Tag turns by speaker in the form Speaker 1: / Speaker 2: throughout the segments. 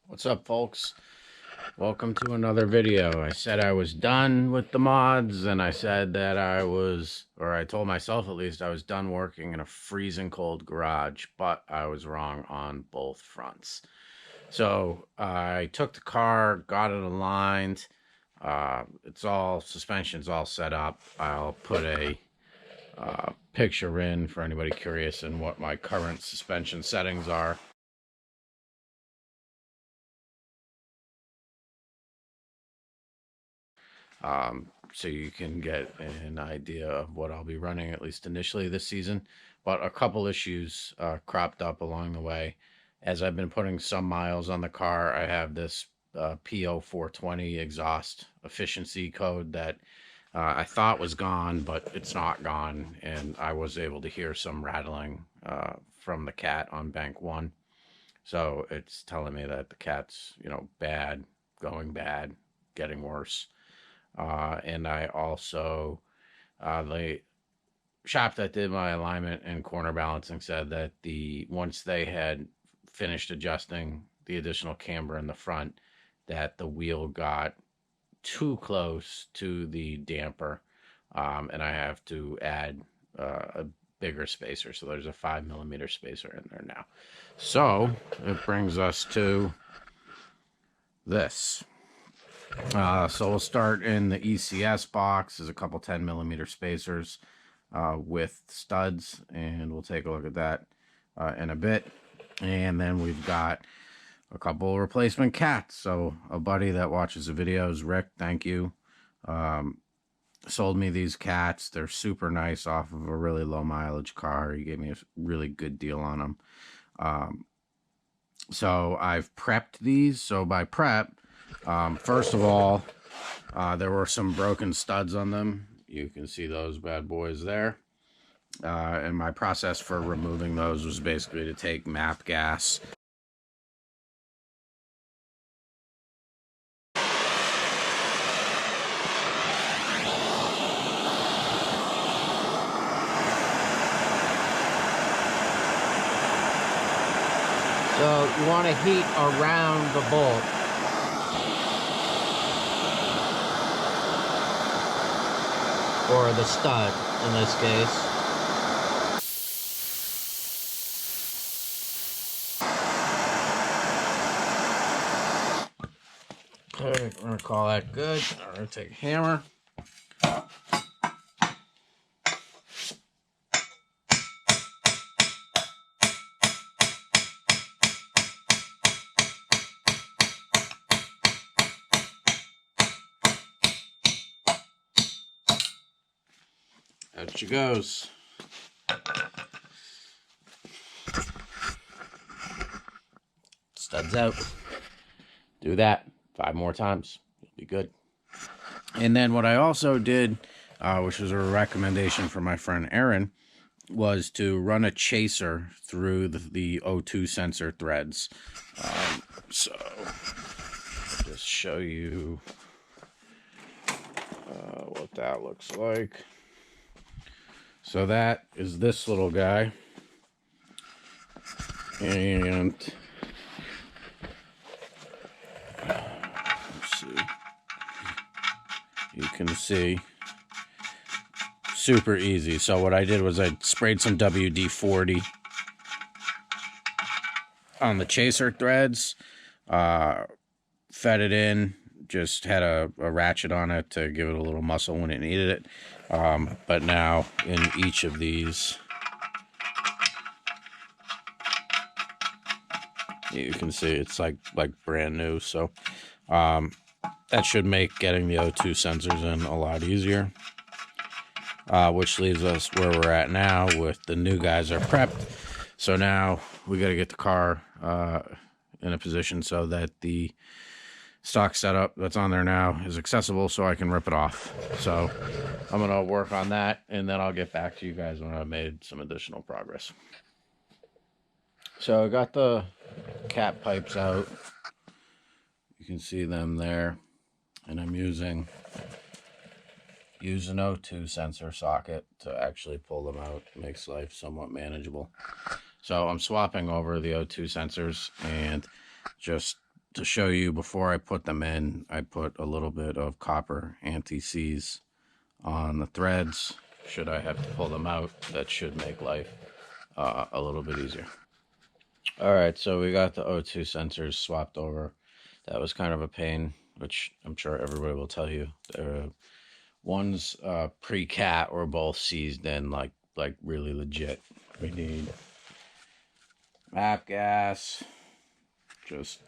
Speaker 1: What's up, folks? Welcome to another video. I said I was done with the mods, and I said that I told myself at least, I was done working in a freezing cold garage, but I was wrong on both fronts. So I took the car, got it aligned. Suspension's all set up. I'll put a picture in for anybody curious in what my current suspension settings are. So you can get an idea of what I'll be running, at least initially this season. But a couple issues cropped up along the way. As I've been putting some miles on the car, I have this PO 420 exhaust efficiency code that I thought was gone, but it's not gone. And I was able to hear some rattling from the cat on bank one. So it's telling me that the cat's, bad, going bad, getting worse. And I also, the shop that did my alignment and corner balancing said that once they had finished adjusting the additional camber in the front, that the wheel got too close to the damper, and I have to add a bigger spacer. So there's a 5mm spacer in there now. So it brings us to this. So we'll start in the ECS box. There's a couple 10mm spacers with studs, and we'll take a look at that in a bit. And then we've got a couple replacement cats. So a buddy that watches the videos, Rick, thank you, sold me these cats. They're super nice off of a really low mileage car. He gave me a really good deal on them. So I've prepped these. So by prep, first of all, there were some broken studs on them. You can see those bad boys there. And my process for removing those was basically to take MAP gas. So you want to heat around the bolt. Or the stud, in this case. Okay, we're going to call that good. I'm going to take a hammer. Out she goes. Studs out. Do that 5 more times. You'll be good. And then what I also did, which was a recommendation from my friend Aaron, was to run a chaser through the O2 sensor threads. So I'll just show you what that looks like. So that is this little guy, and let's see, you can see, super easy. So what I did was I sprayed some WD-40 on the chaser threads, fed it in, just had a ratchet on it to give it a little muscle when it needed it. But now in each of these, you can see it's like brand new. So that should make getting the O2 sensors in a lot easier, which leaves us where we're at now with the new guys are prepped. So now we got to get the car in a position so that the stock setup that's on there now is accessible so I can rip it off. So I'm going to work on that, and then I'll get back to you guys when I've made some additional progress. So I got the cat pipes out. You can see them there. And I'm using an O2 sensor socket to actually pull them out. It makes life somewhat manageable. So I'm swapping over the O2 sensors and just to show you before I put them in, I put a little bit of copper anti-seize on the threads. Should I have to pull them out, that should make life a little bit easier. All right, so we got the O2 sensors swapped over. That was kind of a pain, which I'm sure everybody will tell you. One's pre-cat were both seized in, like really legit. We need map gas, just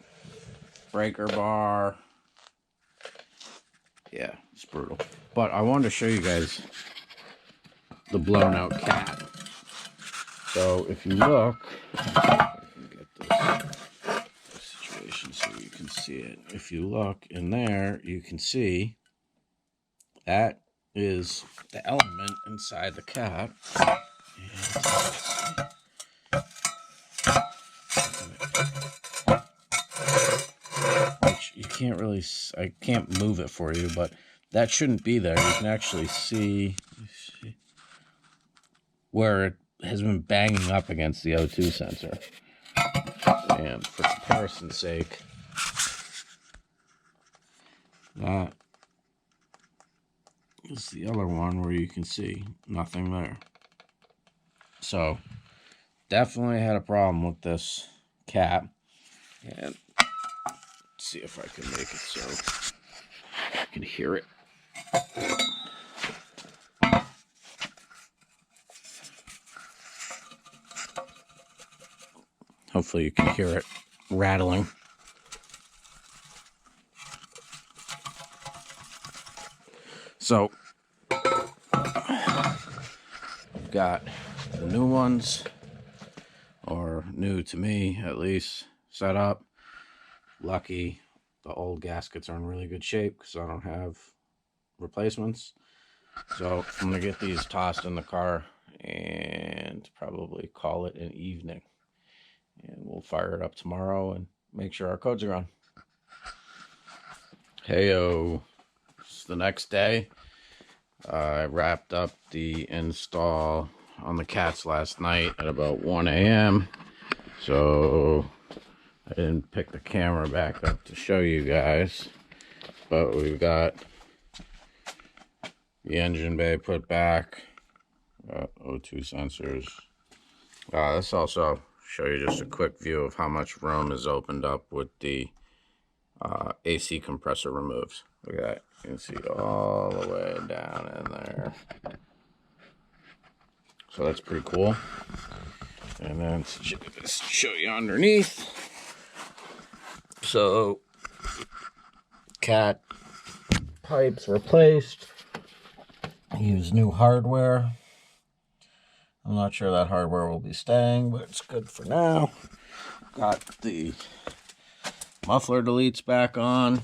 Speaker 1: breaker bar. Yeah, it's brutal. But I wanted to show you guys the blown out cat. So if you look, I can get this situation so you can see it. If you look in there, you can see that is the element inside the cat. Which you can't really, I can't move it for you, but that shouldn't be there. You can actually see where it has been banging up against the O2 sensor. And for comparison's sake, that is the other one where you can see nothing there. So definitely had a problem with this cat. And let's see if I can make it so you can hear it. Hopefully you can hear it rattling. So I've got the new ones, or new to me at least, set up. Lucky the old gaskets are in really good shape because I don't have replacements. So I'm gonna get these tossed in the car and probably call it an evening. And we'll fire it up tomorrow and make sure our codes are on. Heyo. It's the next day. I wrapped up the install on the cats last night at about 1 a.m. So I didn't pick the camera back up to show you guys. But we've got the engine bay put back. Got O2 sensors. This also show you just a quick view of how much room is opened up with the AC compressor removed. Look at that. You can see all the way down in there. So that's pretty cool. And then show you underneath. So cat pipes replaced. Use new hardware. I'm not sure that hardware will be staying, but it's good for now. Got the muffler deletes back on.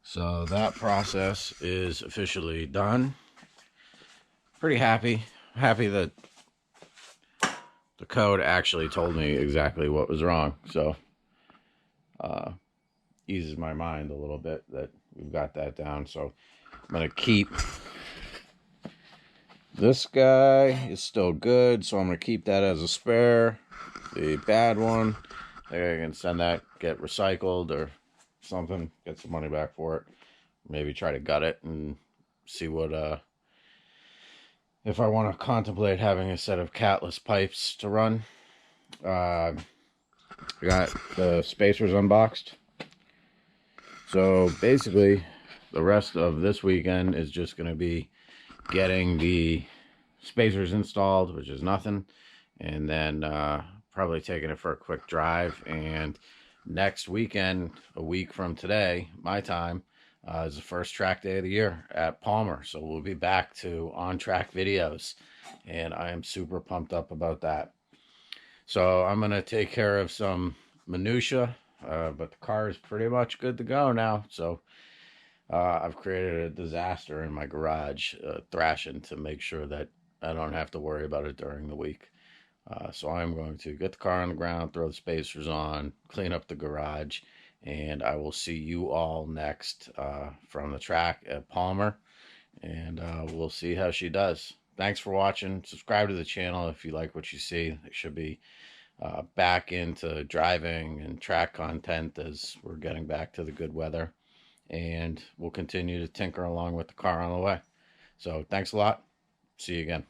Speaker 1: So that process is officially done. Pretty happy. Happy that the code actually told me exactly what was wrong. So eases my mind a little bit that we've got that down. So I'm going to keep this guy is still good, so I'm going to keep that as a spare. The bad one, I think I can send that, get recycled or something, get some money back for it. Maybe try to gut it and see what, if I want to contemplate having a set of catless pipes to run. I got the spacers unboxed. So basically, the rest of this weekend is just going to be getting the spacers installed, which is nothing, and then probably taking it for a quick drive. And next weekend, a week from today, my time, is the first track day of the year at Palmer, so we'll be back to on-track videos, and I am super pumped up about that. So I'm going to take care of some minutia, but the car is pretty much good to go now. So I've created a disaster in my garage, thrashing, to make sure that I don't have to worry about it during the week. So I'm going to get the car on the ground, throw the spacers on, clean up the garage, and I will see you all next from the track at Palmer, and we'll see how she does. Thanks for watching. Subscribe to the channel if you like what you see. There should be back into driving and track content as we're getting back to the good weather. And we'll continue to tinker along with the car on the way. So thanks a lot. See you again.